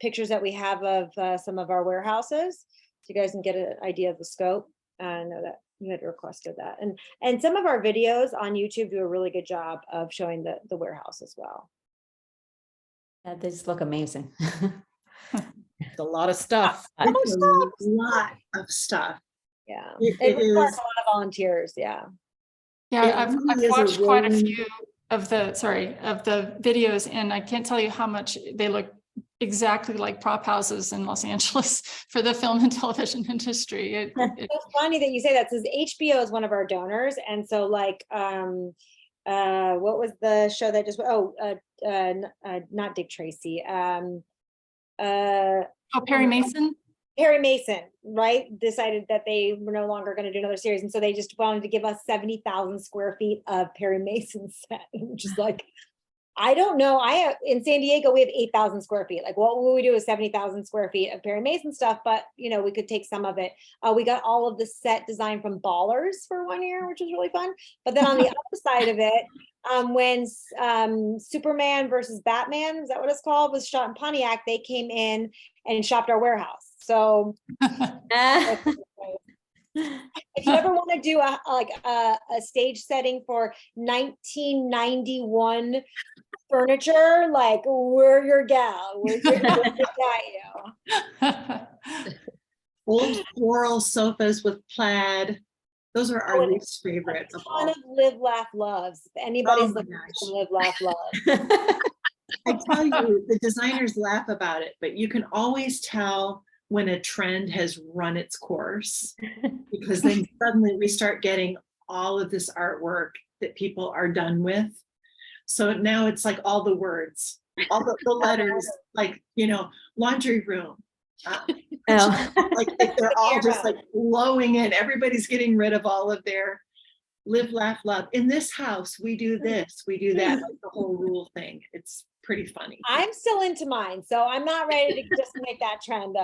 pictures that we have of some of our warehouses, so you guys can get an idea of the scope. I know that you had requested that, and some of our videos on YouTube do a really good job of showing the warehouse as well. They just look amazing. It's a lot of stuff. It's a lot of stuff. Yeah, It it requires is- a lot of volunteers. Yeah. Yeah, It I've really is a watched quite a rolling- few of the videos, and I can't tell you how much they look exactly like prop houses in Los Angeles for the film and television industry. It's funny that you say that, since HBO is one of our donors, and so like what was the show that just not Dick Tracy, Perry Mason. Perry Mason, right, decided that they were no longer going to do another series, and so they just wanted to give us 70,000 square feet of Perry Mason set, which is like, I don't know. In San Diego, we have 8,000 square feet. Like, what will we do with 70,000 square feet of Perry Mason stuff? But, you know, we could take some of it. We got all of the set design from Ballers for 1 year, which was really fun. But then on the other side of it, when Superman versus Batman, is that what it's called, was shot in Pontiac, they came in and shopped our warehouse. So if you ever want to do a stage setting for 1991 furniture, like, we're your gal. We're got you. Old floral sofas with plaid. Those are our least favorites A of ton all. of Live, Laugh, Loves. If anybody's my looking gosh. for Live, Laugh, Love. I tell you, the designers laugh about it, but you can always tell when a trend has run its course, because then suddenly we start getting all of this artwork that people are done with. So now it's like all the words, all the letters, like, you know, laundry room. Like they're all just like flowing in. Everybody's getting rid of all of their live, laugh, love. In this house, we do this, we do that, like the whole rule thing. It's pretty funny. I'm still into mine, so I'm not ready to just make that trend.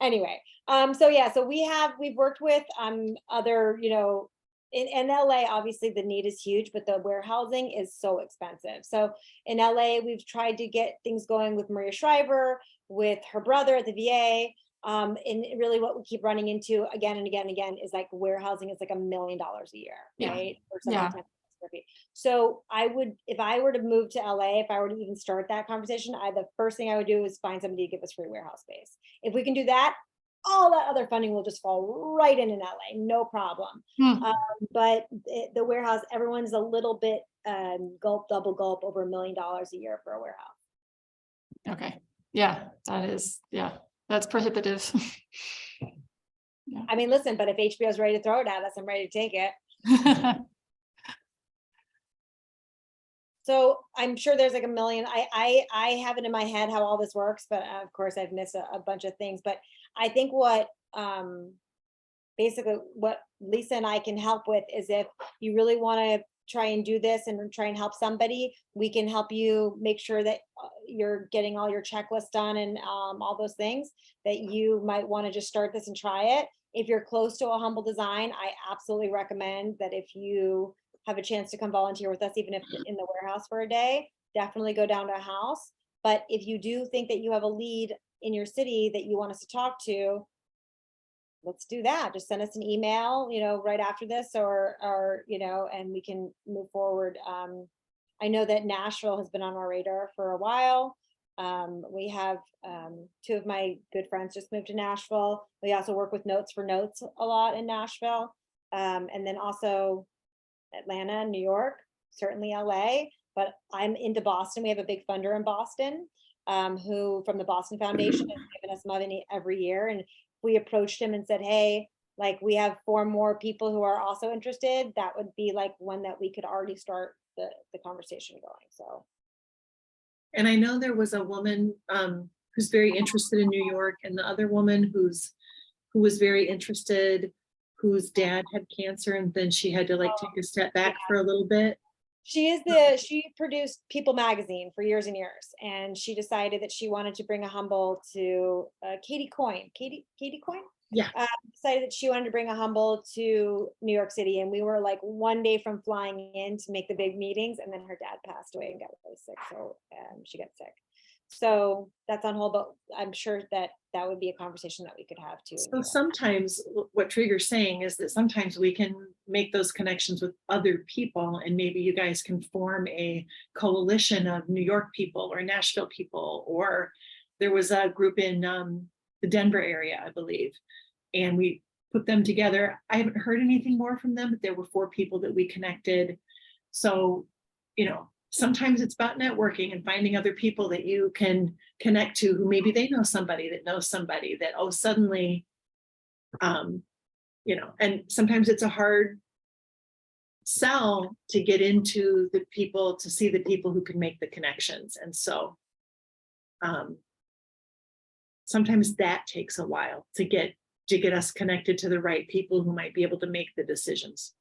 Anyway, so yeah, so we've worked with other, you know, in LA, obviously the need is huge, but the warehousing is so expensive. So in LA, we've tried to get things going with Maria Shriver, with her brother at the VA. And really what we keep running into again and again and again is like warehousing is like $1 million a year, right? Or something 10 square feet. So I would, if I were to move to LA, if I were to even start that conversation, the first thing I would do is find somebody to give us free warehouse space. If we can do that, all that other funding will just fall right in LA, no problem. But the warehouse, everyone's a little bit double gulp over $1 million a year for a warehouse. Okay, yeah, that's prohibitive. I mean, listen, but if HBO is ready to throw it at us, I'm ready to take it. So I'm sure there's like a million. I have it in my head how all this works, but of course I've missed a bunch of things. But I think what basically what Lisa and I can help with is, if you really want to try and do this and try and help somebody, we can help you make sure that you're getting all your checklists done and all those things that you might want to just start this and try it. If you're close to a Humble Design, I absolutely recommend that if you have a chance to come volunteer with us, even if in the warehouse for a day, definitely go down to a house. But if you do think that you have a lead in your city that you want us to talk to, let's do that. Just send us an email, you know, right after this, or you know, and we can move forward. I know that Nashville has been on our radar for a while. We have 2 of my good friends just moved to Nashville. We also work with Notes for Notes a lot in Nashville. And then also Atlanta, New York, certainly LA, but I'm into Boston. We have a big funder in Boston who from the Boston Foundation has given us money every year. And we approached him and said, hey, like, we have 4 more people who are also interested. That would be like one that we could already start the conversation going. So. And I know there was a woman who's very interested in New York, and the other woman who was very interested, whose dad had cancer, and then she had to like take a step back for a little bit. She produced People magazine for years and years, and she decided that she wanted to bring a humble to Katie Coyne. Katie Coyne? Yeah. Decided that she wanted to bring a humble to New York City, and we were like one day from flying in to make the big meetings, and then her dad passed away and got really sick, so she got sick. So that's on hold, but I'm sure that that would be a conversation that we could have too. So sometimes what Treger's saying is that sometimes we can make those connections with other people, and maybe you guys can form a coalition of New York people or Nashville people, or there was a group in the Denver area, I believe, and we put them together. I haven't heard anything more from them, but there were 4 people that we connected. So, sometimes it's about networking and finding other people that you can connect to, who maybe they know somebody that knows somebody that, oh, suddenly, and sometimes it's a hard sell to get into the people, to see the people who can make the connections. And so sometimes that takes a while to get us connected to the right people who might be able to make the decisions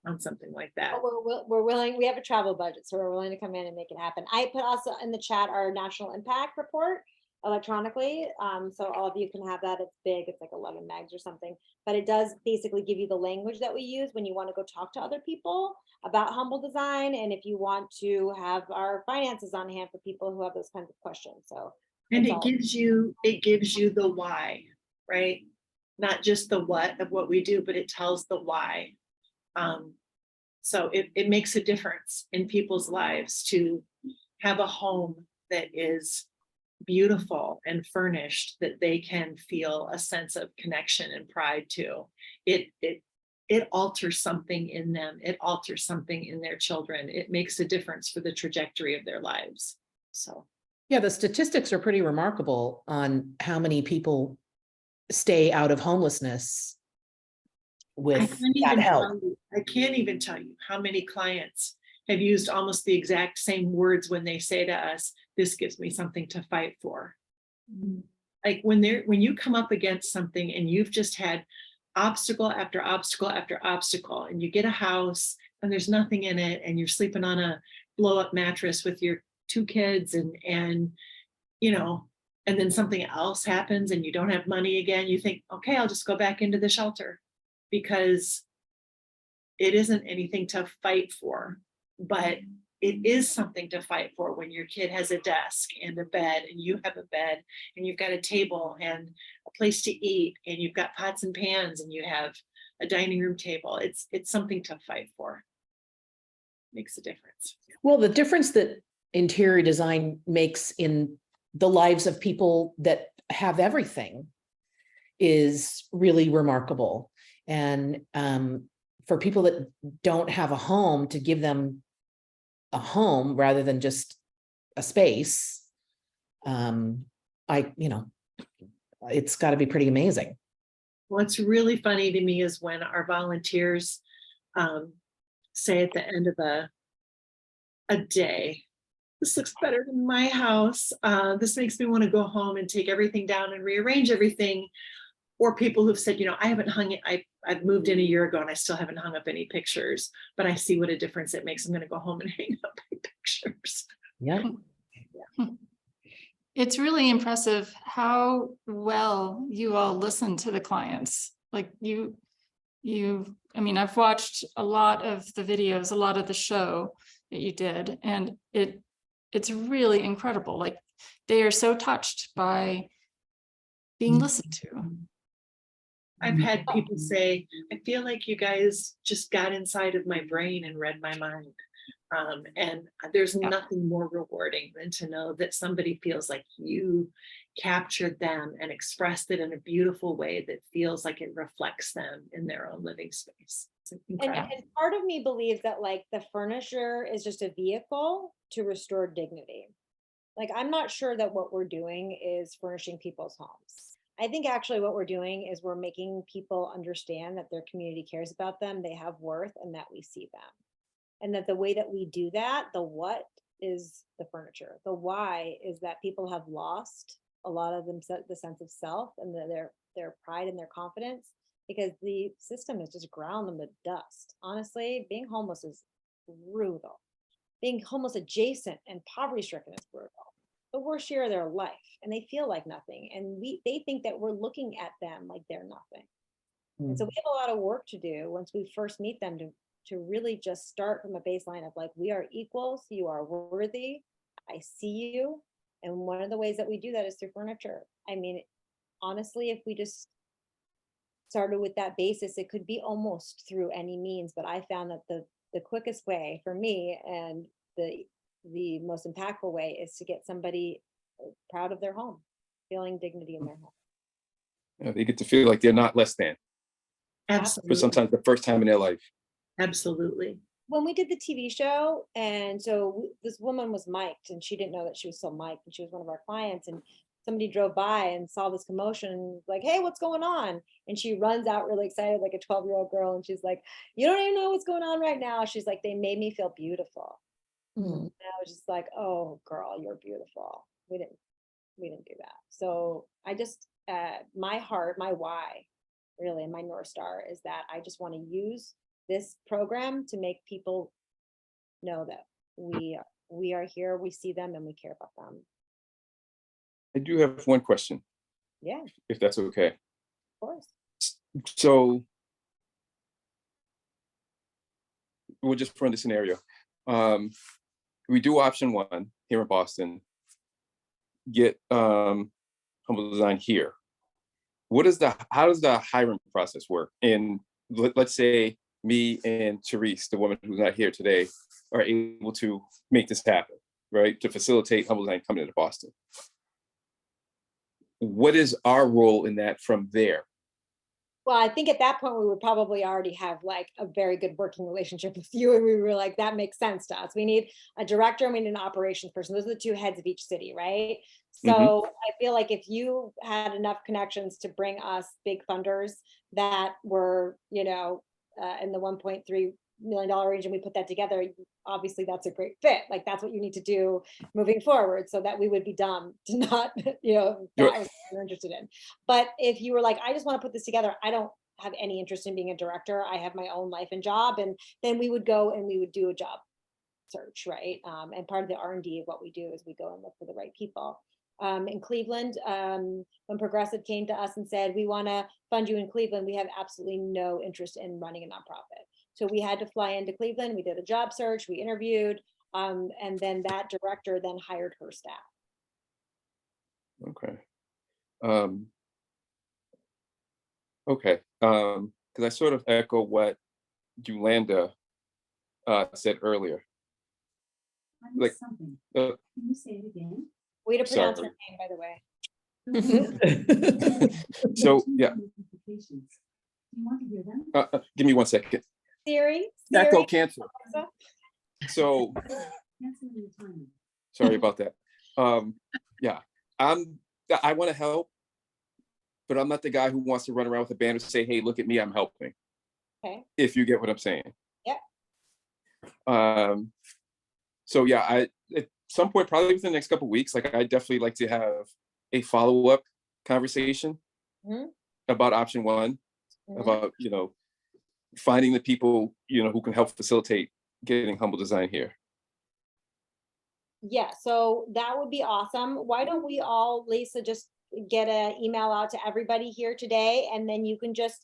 on something like that. But we're willing, we have a travel budget, so we're willing to come in and make it happen. I put also in the chat our national impact report electronically, so all of you can have that. It's big, it's like 11 megs or something, but it does basically give you the language that we use when you want to go talk to other people about humble design, and if you want to have our finances on hand for people who have those kinds of questions. So and it gives you the why, right? Not just the what of what we do, but it tells the why. So it makes a difference in people's lives to have a home that is beautiful and furnished, that they can feel a sense of connection and pride to. It alters something in them. It alters something in their children. It makes a difference for the trajectory of their lives. So Yeah, the statistics are pretty remarkable on how many people stay out of homelessness with that help. I can't even tell you how many clients have used almost the exact same words when they say to us, this gives me something to fight for. Like when you come up against something and you've just had obstacle after obstacle after obstacle, and you get a house and there's nothing in it, and you're sleeping on a blow up mattress with your 2 kids, and then something else happens and you don't have money again, you think, okay, I'll just go back into the shelter, because it isn't anything to fight for, but it is something to fight for when your kid has a desk and a bed, and you have a bed, and you've got a table and a place to eat, and you've got pots and pans, and you have a dining room table. It's something to fight for. Makes a difference. Well, the difference that interior design makes in the lives of people that have everything is really remarkable. And for people that don't have a home, to give them a home rather than just a space, it's got to be pretty amazing. What's really funny to me is when our volunteers say at the end of a day, this looks better than my house. This makes me want to go home and take everything down and rearrange everything. Or people who've said, I haven't hung it. I've moved in a year ago and I still haven't hung up any pictures, but I see what a difference it makes. I'm going to go home and hang up my pictures. Yeah. It's really impressive how well you all listen to the clients. Like I've watched a lot of the videos, a lot of the show that you did, and it's really incredible. Like, they are so touched by being listened to. I've had people say, I feel like you guys just got inside of my brain and read my mind. And there's nothing more rewarding than to know that somebody feels like you captured them and expressed it in a beautiful way that feels like it reflects them in their own living space. And part of me believes that, like, the furniture is just a vehicle to restore dignity. Like, I'm not sure that what we're doing is furnishing people's homes. I think actually what we're doing is we're making people understand that their community cares about them, they have worth, and that we see them. And that the way that we do that, the what is the furniture. The why is that people have lost a lot of them, the sense of self and their pride and their confidence, because the system has just ground them to dust. Honestly, being homeless is brutal. being homeless adjacent and poverty stricken is brutal. The worst year of their life, and they feel like nothing. And they think that we're looking at them like they're nothing. And so we have a lot of work to do once we first meet them to really just start from a baseline of like, we are equals, you are worthy, I see you. And one of the ways that we do that is through furniture. I mean, honestly, if we just started with that basis, it could be almost through any means, but I found that the quickest way for me and the most impactful way is to get somebody proud of their home, feeling dignity in their home. Yeah, they get to feel like they're not less than for Absolutely. sometimes the first time in their life. Absolutely. When we did the TV show, and so this woman was mic'd and she didn't know that she was so mic'd, and she was one of our clients, and somebody drove by and saw this commotion and like, hey, what's going on? And she runs out really excited, like a 12-year-old girl, and she's like, you don't even know what's going on right now. She's like, they made me feel beautiful. And I was just like, oh girl, you're beautiful. We didn't do that. So I just my heart, my why, really, and my North Star is that I just want to use this program to make people know that we are here, we see them, and we care about them. I do have one question, Yeah, of if that's okay. course. So we'll just run the scenario. We do option one here in Boston, get Humble Design here. How does the hiring process work? And let's say me and Therese, the woman who's not here today, are able to make this happen, right? To facilitate Humble Design coming into Boston. What is our role in that from there? Well, I think at that point we would probably already have like a very good working relationship with you, and we were like, that makes sense to us. We need a director and we need an operations person. Those are the two heads of each city, right? So I feel like if you had enough connections to bring us big funders that were, in the $1.3 million range, and we put that together, obviously that's a great fit. Like that's what you need to do moving forward, so that we would be dumb to not, that was what we're interested in. But if you were like, I just want to put this together, I don't have any interest in being a director, I have my own life and job, and then we would go and we would do a job search, right? And part of the R&D of what we do is we go and look for the right people. In Cleveland, when Progressive came to us and said, we want to fund you in Cleveland, we have absolutely no interest in running a nonprofit. So we had to fly into Cleveland, we did a job search, we interviewed, and then that director then hired her staff. Okay. Okay. Because I sort of echo what Yolanda said earlier. Like, something. Can you say it again? Way to pronounce her Sorry. name, by the way. So yeah. Do you want to hear them? Give me 1 second. Siri? Echo cancel. So Cancel your timer. sorry about that. Yeah, I want to help, but I'm not the guy who wants to run around with a banner to say, hey, look at me, I'm helping. Okay. If you get what I'm saying. Yeah. So yeah, at some point, probably within the next couple of weeks, like I definitely like to have a follow-up conversation about option one, about, finding the people, who can help facilitate getting Humble Design here. Yeah, so that would be awesome. Why don't we all, Lisa, just get an email out to everybody here today, and then you can just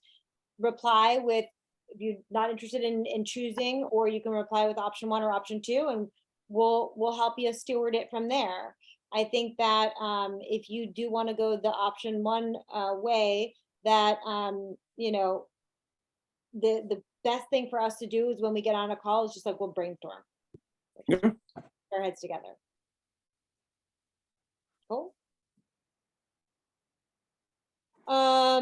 reply with, if you're not interested in choosing, or you can reply with option one or option two, and we'll help you steward it from there. I think that if you do want to go the option one way, that the best thing for us to do is when we get on a call is just like, we'll brainstorm. Yeah. Our heads together. Cool. I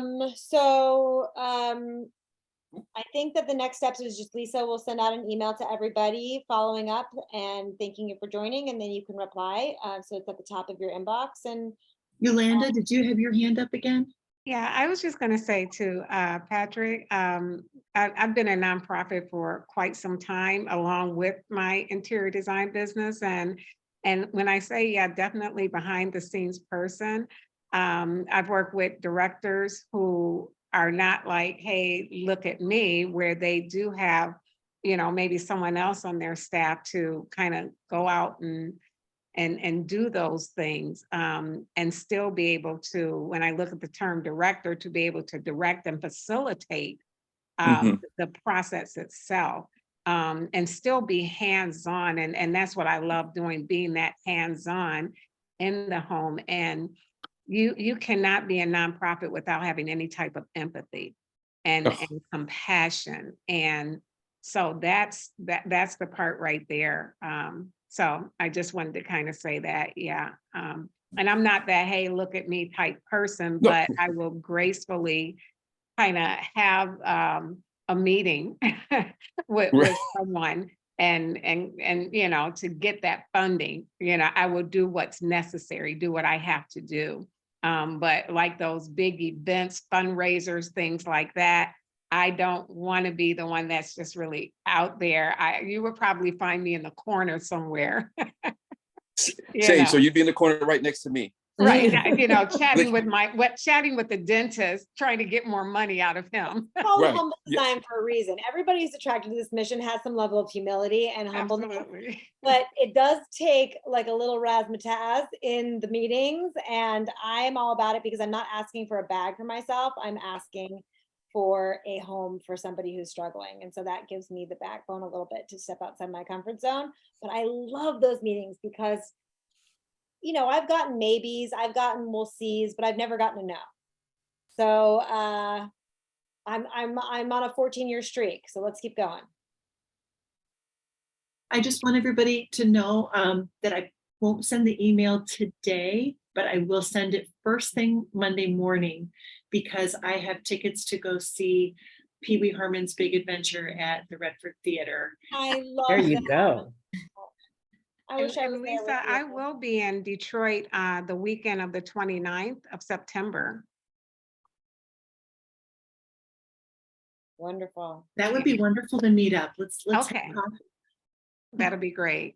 think that the next steps is just Lisa will send out an email to everybody following up and thanking you for joining, and then you can reply. So it's at the top of your inbox. And Yolanda, did you have your hand up again? Yeah, I was just going to say to Patrick, I've been a nonprofit for quite some time, along with my interior design business. And when I say, yeah, definitely behind the scenes person, I've worked with directors who are not like, hey, look at me, where they do have you know, maybe someone else on their staff to kind of go out and do those things, and still be able to, when I look at the term director, to be able to direct and facilitate the process itself, and still be hands-on. And that's what I love doing, being that hands-on in the home. And you cannot be a nonprofit without having any type of empathy and compassion. And so that's the part right there. So I just wanted to kind of say that, yeah. And I'm not that, hey, look at me type person, No. but I will gracefully kind of have a meeting with someone and you know, to get that funding, you know, I will do what's necessary, do what I have to do. But like those big events, fundraisers, things like that, I don't want to be the one that's just really out there. You would probably find me in the corner somewhere. You Same. know. So you'd be in the corner right next to me. Right, you know, chatting with the dentist, trying to get more money out of him. Called Right, humble yes. design for a reason. Everybody who's attracted to this mission has some level of humility and humbleness, Absolutely. but it does take like a little razzmatazz in the meetings, and I'm all about it because I'm not asking for a bag for myself. I'm asking for a home for somebody who's struggling, and so that gives me the backbone a little bit to step outside my comfort zone. But I love those meetings because, you know, I've gotten maybes, I've gotten we'll sees, but I've never gotten a no. So I'm on a 14-year streak, so let's keep going. I just want everybody to know that I won't send the email today, but I will send it first thing Monday morning because I have tickets to go see Pee Wee Herman's Big Adventure at the Redford Theater. I love There you that. go. I wish I was And there with Lisa, you. I will be in Detroit the weekend of the 29th of September. Wonderful. That would be wonderful to meet up. Let's Okay. have coffee. That'll be great.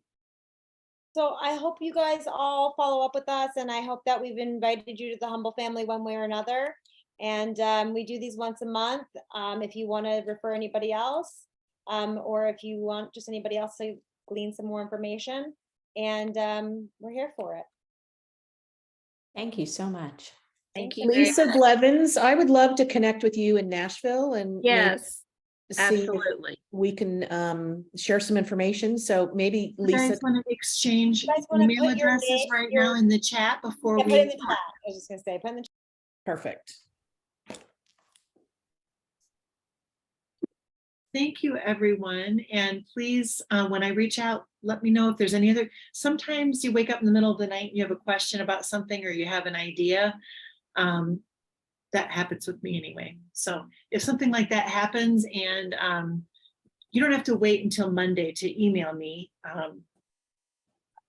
So I hope you guys all follow up with us, and I hope that we've invited you to the Humble family one way or another. And we do these once a month. If you want to refer anybody else, or if you want just anybody else to glean some more information, and we're here for it. Thank you so much. Thank you. very Lisa much. Blevins, I would love to connect with you in Nashville and maybe Yes, see if absolutely. we can share some information. So maybe You Lisa, guys want to exchange You guys wanna email put your addresses name- right your- now in the chat before Yeah, put it in we. the chat. I was just gonna say, put in the chat. perfect. Thank you, everyone. And please, when I reach out, let me know if there's any other, sometimes you wake up in the middle of the night, and you have a question about something, or you have an idea. That happens with me anyway. So if something like that happens and you don't have to wait until Monday to email me,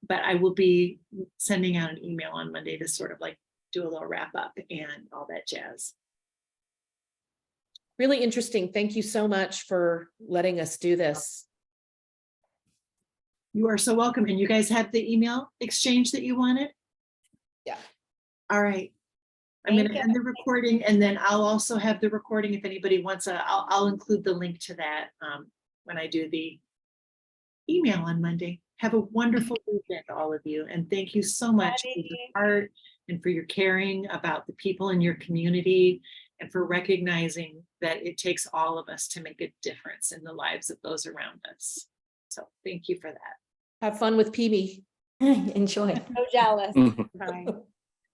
but I will be sending out an email on Monday to sort of like do a little wrap up and all that jazz. Really interesting. Thank you so much for letting us do this. You are so welcome. And you guys have the email exchange that you wanted? Yeah. All right. I'm going to Thank end the recording, and then I'll also have the recording if anybody wants I'll include the link to that when I do the email on Monday. Have a wonderful weekend, all of you. And thank you so much for your heart and for your caring about the people in your community and for recognizing that it takes all of us to make a difference in the lives of those around us. So thank you for that. Have fun with PB. Enjoy. So jealous. Bye.